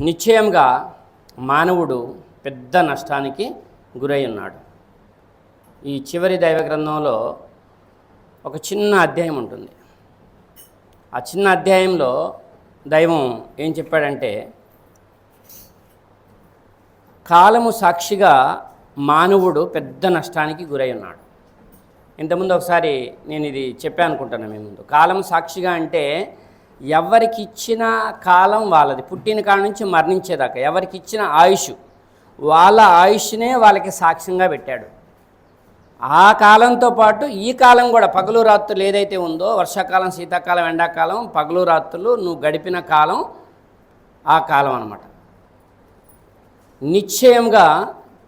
నిశ్చయంగా మానవుడు పెద్ద నష్టానికి గురై ఉన్నాడు. ఈ చివరి దైవ గ్రంథంలో ఒక చిన్న అధ్యాయం ఉంటుంది. ఆ చిన్న అధ్యాయంలో దైవం ఏం చెప్పాడంటే, కాలము సాక్షిగా మానవుడు పెద్ద నష్టానికి గురై ఉన్నాడు. ఇంతకుముందు ఒకసారి నేను ఇది చెప్పాను అనుకుంటాను మీ ముందు. కాలం సాక్షిగా అంటే ఎవరికి ఇచ్చిన కాలం వాళ్ళది, పుట్టిన కాడ నుంచి మరణించేదాకా ఎవరికి ఇచ్చిన ఆయుష్, వాళ్ళ ఆయుష్నే వాళ్ళకి సాక్ష్యంగా పెట్టాడు. ఆ కాలంతో పాటు ఈ కాలం కూడా, పగలు రాత్రులు ఏదైతే ఉందో, వర్షాకాలం, శీతాకాలం, ఎండాకాలం, పగలు రాత్రులు నువ్వు గడిపిన కాలం, ఆ కాలం అన్నమాట. నిశ్చయంగా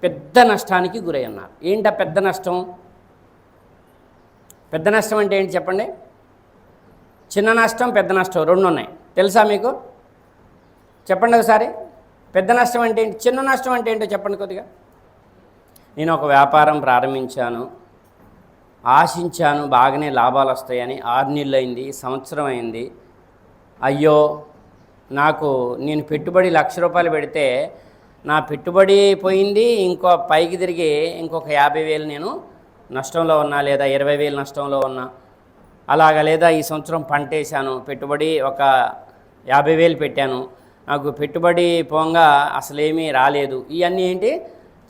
పెద్ద నష్టానికి గురై ఉన్నారు. ఏంటా పెద్ద నష్టం? పెద్ద నష్టం అంటే ఏంటి చెప్పండి? చిన్న నష్టం, పెద్ద నష్టం రెండు ఉన్నాయి. తెలుసా మీకు? చెప్పండి ఒకసారి. పెద్ద నష్టం అంటే ఏంటి, చిన్న నష్టం అంటే ఏంటో చెప్పండి కొద్దిగా. నేను ఒక వ్యాపారం ప్రారంభించాను, ఆశించాను బాగానే లాభాలు వస్తాయని. 6 నెలలు అయింది, సంవత్సరం అయింది. అయ్యో, నేను పెట్టుబడి ₹1,00,000 పెడితే నా పెట్టుబడి పోయింది, ఇంకో పైకి తిరిగి ఇంకొక 50,000 నేను నష్టంలో ఉన్నా, లేదా 20,000 నష్టంలో ఉన్నా, అలాగా. లేదా ఈ సంవత్సరం పంట వేసాను, పెట్టుబడి ఒక 50,000 పెట్టాను, నాకు పెట్టుబడి పోగా అసలేమీ రాలేదు. ఇవన్నీ ఏంటి?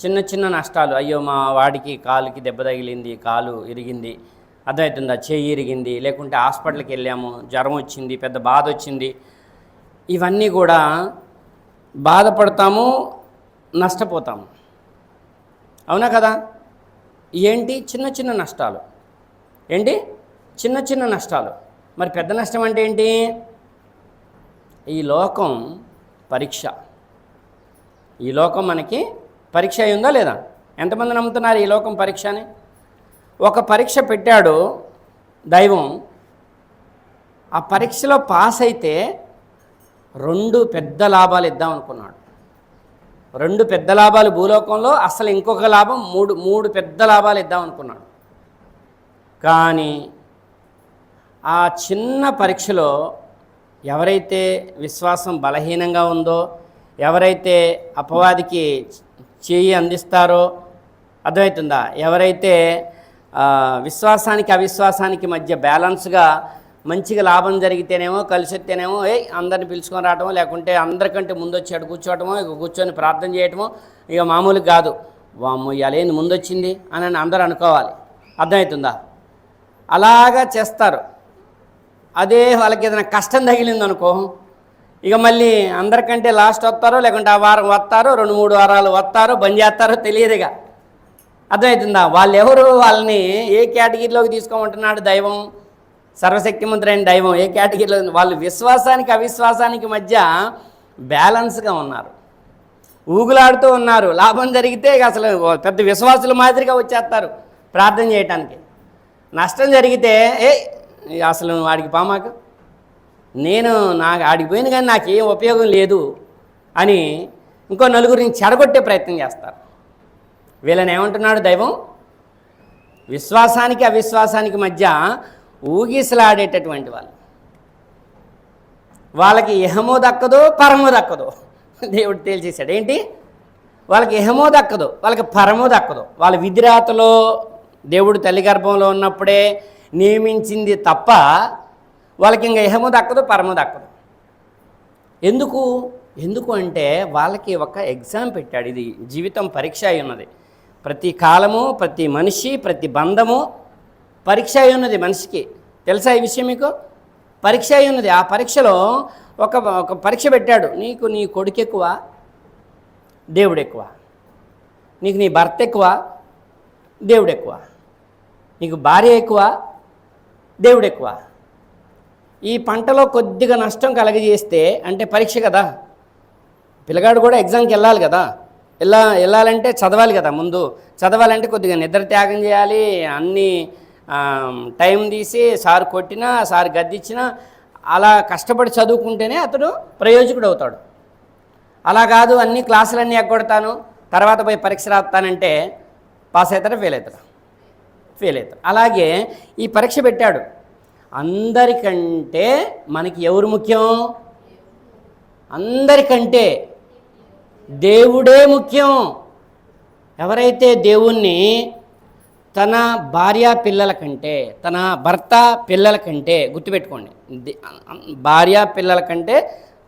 చిన్న చిన్న నష్టాలు. అయ్యో, మా వాడికి కాలుకి దెబ్బ తగిలింది, కాలు ఇరిగింది, అర్థమవుతుందా, చెయ్యి ఇరిగింది, లేకుంటే హాస్పిటల్కి వెళ్ళాము, జ్వరం వచ్చింది, పెద్ద బాధ వచ్చింది. ఇవన్నీ కూడా బాధపడతాము, నష్టపోతాము. అవునా కదా? ఏంటి? చిన్న చిన్న నష్టాలు. ఏంటి? చిన్న చిన్న నష్టాలు. మరి పెద్ద నష్టం అంటే ఏంటి? ఈ లోకం పరీక్ష. ఈ లోకం మనకి పరీక్ష అయిందా లేదా? ఎంతమంది నమ్ముతున్నారు ఈ లోకం పరీక్ష అని? ఒక పరీక్ష పెట్టాడు దైవం. ఆ పరీక్షలో పాస్ అయితే 2 పెద్ద లాభాలు ఇద్దాం అనుకున్నాడు. 2 పెద్ద లాభాలు భూలోకంలో, అసలు ఇంకొక లాభం, 3 పెద్ద లాభాలు ఇద్దాం అనుకున్నాడు. కానీ ఆ చిన్న పరీక్షలో ఎవరైతే విశ్వాసం బలహీనంగా ఉందో, ఎవరైతే అపవాదికి చేయి అందిస్తారో, అర్థమవుతుందా, ఎవరైతే విశ్వాసానికి అవిశ్వాసానికి మధ్య బ్యాలెన్స్గా మంచిగా లాభం జరిగితేనేమో, కలిసి వస్తేనేమో అందరిని పిలుచుకొని రావటమో, లేకుంటే అందరికంటే ముందు వచ్చాడు కూర్చోవటమో, ఇక కూర్చొని ప్రార్థన చేయటమో, ఇక మామూలుగా కాదు, వామ్మో ఇయాలేంది ముందొచ్చింది అని అందరూ అనుకోవాలి. అర్థమవుతుందా? అలాగా చేస్తారు. అదే వాళ్ళకి ఏదైనా కష్టం తగిలిందనుకో, ఇక మళ్ళీ అందరికంటే లాస్ట్ వస్తారో, లేకుంటే ఆ వారం వస్తారో, 2-3 వారాలు వస్తారో, బంద్ చేస్తారో తెలియదుగా. అర్థమవుతుందా? వాళ్ళు ఎవరు? వాళ్ళని ఏ కేటగిరీలోకి తీసుకోమంటున్నాడు దైవం? సర్వశక్తిమంతుడైన దైవం ఏ కేటగిరీలో? వాళ్ళు విశ్వాసానికి అవిశ్వాసానికి మధ్య బ్యాలెన్స్గా ఉన్నారు, ఊగులాడుతూ ఉన్నారు. లాభం జరిగితే అసలు పెద్ద విశ్వాసుల మాదిరిగా వచ్చేస్తారు ప్రార్థన చేయటానికి. నష్టం జరిగితే అసలు వాడికి పామాకు, నాకు ఆడికి పోయింది కానీ నాకేం ఉపయోగం లేదు అని ఇంకో నలుగురిని చెడగొట్టే ప్రయత్నం చేస్తారు. వీళ్ళని ఏమంటున్నాడు దైవం? విశ్వాసానికి అవిశ్వాసానికి మధ్య ఊగిసలాడేటటువంటి వాళ్ళు. వాళ్ళకి ఇహమో దక్కదో, పరమో దక్కదో దేవుడు తేల్చేశాడు. ఏంటి? వాళ్ళకి ఇహమో దక్కదు, వాళ్ళకి పరమో దక్కదు. వాళ్ళ విధిరాతలో దేవుడు తల్లి గర్భంలో ఉన్నప్పుడే నియమించింది తప్ప వాళ్ళకి ఇంకా ఇహము దక్కదు, పరము దక్కదు. ఎందుకు అంటే వాళ్ళకి ఒక ఎగ్జామ్ పెట్టాడు. ఇది జీవితం పరీక్ష అయి ఉన్నది. ప్రతి కాలము, ప్రతి మనిషి, ప్రతి బంధము పరీక్ష అయి ఉన్నది మనిషికి. తెలుసా ఈ విషయం మీకు? పరీక్ష అయి ఉన్నది. ఆ పరీక్షలో ఒక పరీక్ష పెట్టాడు. నీకు నీ కొడుకు ఎక్కువ, దేవుడు ఎక్కువ? నీకు నీ భర్త ఎక్కువ, దేవుడు ఎక్కువ? నీకు భార్య ఎక్కువ, దేవుడు ఎక్కువ? ఈ పంటలో కొద్దిగా నష్టం కలగజేస్తే, అంటే పరీక్ష కదా, పిల్లగాడు కూడా ఎగ్జామ్కి వెళ్ళాలి కదా, వెళ్ళాలంటే చదవాలి కదా. ముందు చదవాలంటే కొద్దిగా నిద్ర త్యాగం చేయాలి, అన్నీ టైం తీసి సార్ కొట్టినా, సార్ గద్దిచ్చినా అలా కష్టపడి చదువుకుంటేనే అతడు ప్రయోజకుడు అవుతాడు. అలా కాదు, అన్ని క్లాసులన్నీ ఎగ్గొడతాను, తర్వాత పోయి పరీక్ష రాస్తానంటే పాస్ అవుతారా, ఫెయిల్ అవుతారా? ఫెయిల్ అవుతారు. అలాగే ఈ పరీక్ష పెట్టాడు. అందరికంటే మనకి ఎవరు ముఖ్యం? అందరికంటే దేవుడే ముఖ్యం. ఎవరైతే దేవుణ్ణి తన భార్య పిల్లల కంటే, తన భర్త పిల్లల కంటే, గుర్తుపెట్టుకోండి, భార్య పిల్లల కంటే,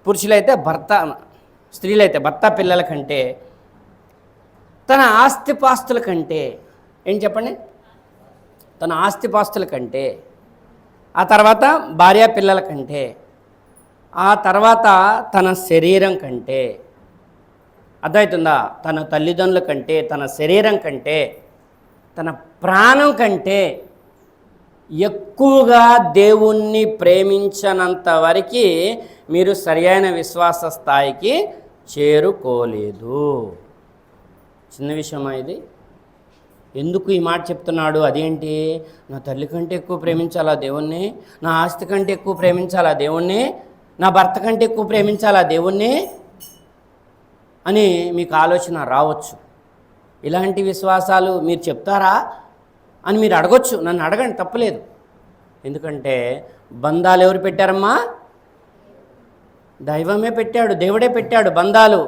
పురుషులైతే భర్త, స్త్రీలైతే భర్త పిల్లల కంటే, తన ఆస్తిపాస్తుల కంటే, ఏం చెప్పండి, తన ఆస్తిపాస్తుల కంటే, ఆ తర్వాత భార్య పిల్లల కంటే, ఆ తర్వాత తన శరీరం కంటే, అర్థమవుతుందా, తన తల్లిదండ్రుల కంటే, తన శరీరం కంటే, తన ప్రాణం కంటే ఎక్కువగా దేవుణ్ణి ప్రేమించనంత వరకు మీరు సరియైన విశ్వాస స్థాయికి చేరుకోలేదు. చిన్న విషయమా ఇది? ఎందుకు ఈ మాట చెప్తున్నాడు? అదేంటి, నా తల్లి కంటే ఎక్కువ ప్రేమించాలా దేవుణ్ణి, నా ఆస్తి కంటే ఎక్కువ ప్రేమించాలా దేవుణ్ణి, నా భర్త కంటే ఎక్కువ ప్రేమించాలా దేవుణ్ణి అని మీకు ఆలోచన రావచ్చు. ఇలాంటి విశ్వాసాలు మీరు చెప్తారా అని మీరు అడగొచ్చు. నన్ను అడగండి, తప్పలేదు. ఎందుకంటే బంధాలు ఎవరు పెట్టారమ్మా? దైవమే పెట్టాడు, దేవుడే పెట్టాడు బంధాలు.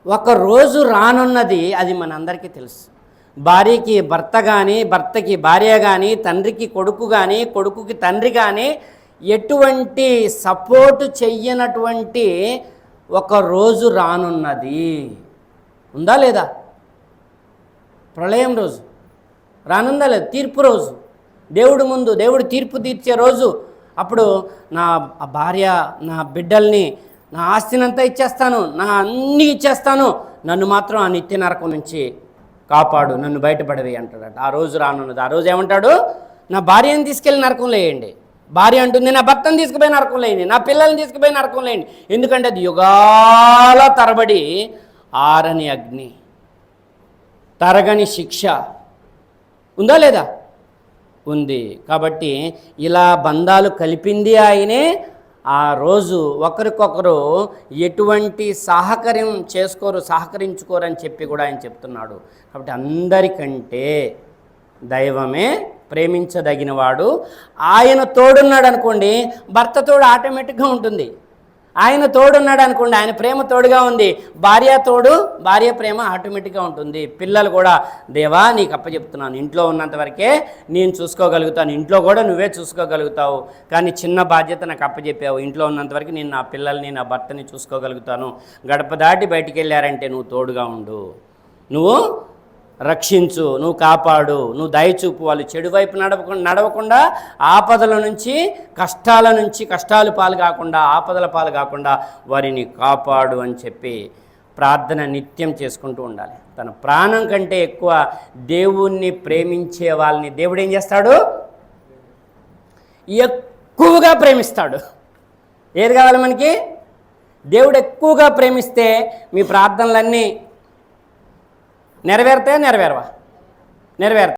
ఒక రోజు రానున్నది, అది మనందరికీ తెలుసు. భార్యకి భర్త కానీ, భర్తకి భార్య కానీ, తండ్రికి కొడుకు కానీ, కొడుకుకి తండ్రి కానీ ఎటువంటి సపోర్టు చెయ్యనటువంటి ఒక రోజు రానున్నది. ఉందా లేదా? ప్రళయం రోజు రానుందా లేదు? తీర్పు రోజు, దేవుడు ముందు దేవుడు తీర్పు తీర్చే రోజు. అప్పుడు నా భార్య, నా బిడ్డల్ని, నా ఆస్తినంతా ఇచ్చేస్తాను, నా అన్నీ ఇచ్చేస్తాను, నన్ను మాత్రం ఆ నిత్య నరకం నుంచి కాపాడు, నన్ను బయటపడవి అంటాడట. ఆ రోజు రానున్నది. ఆ రోజు ఏమంటాడు? నా భార్యను తీసుకెళ్ళి నరకంలో వేయండి. భార్య అంటుంది, నా భర్తను తీసుకుపోయి నరకంలో వేయండి, నా పిల్లల్ని తీసుకుపోయి నరకంలో వేయండి. ఎందుకంటే అది యుగాల తరబడి ఆరని అగ్ని, తరగని శిక్ష. ఉందా లేదా? ఉంది. కాబట్టి ఇలా బంధాలు కలిపింది ఆయనే. ఆ రోజు ఒకరికొకరు ఎటువంటి సహకరించుకోరని చెప్పి కూడా ఆయన చెప్తున్నాడు. కాబట్టి అందరికంటే దైవమే ప్రేమించదగినవాడు. ఆయన తోడున్నాడు అనుకోండి, భర్త తోడు ఆటోమేటిక్గా ఉంటుంది. ఆయన తోడున్నాడు అనుకోండి, ఆయన ప్రేమ తోడుగా ఉంది. భార్య తోడు, భార్య ప్రేమ ఆటోమేటిక్గా ఉంటుంది. పిల్లలు కూడా, దేవా నీకు అప్పచెప్తున్నాను, ఇంట్లో ఉన్నంత వరకే నేను చూసుకోగలుగుతాను, ఇంట్లో కూడా నువ్వే చూసుకోగలుగుతావు, కానీ చిన్న బాధ్యత నాకు అప్పచెప్పావు, ఇంట్లో ఉన్నంత వరకు నేను నా పిల్లల్ని, నా భర్తని చూసుకోగలుగుతాను. గడప దాటి బయటికి వెళ్ళారంటే నువ్వు తోడుగా ఉండు, నువ్వు రక్షించు, నువ్వు కాపాడు, నువ్వు దయచూపు. వాళ్ళు చెడు వైపు నడవకుండా, ఆపదల నుంచి, కష్టాలు పాలు కాకుండా, ఆపదల పాలు కాకుండా వారిని కాపాడు అని చెప్పి ప్రార్థన నిత్యం చేసుకుంటూ ఉండాలి. తన ప్రాణం కంటే ఎక్కువ దేవుణ్ణి ప్రేమించే వాళ్ళని దేవుడు ఏం చేస్తాడు? ఎక్కువగా ప్రేమిస్తాడు. ఏది కావాలి మనకి? దేవుడు ఎక్కువగా ప్రేమిస్తే మీ ప్రార్థనలన్నీ నెరవేరుతాయా? నెరవేరవా? నెరవేరుతాయి.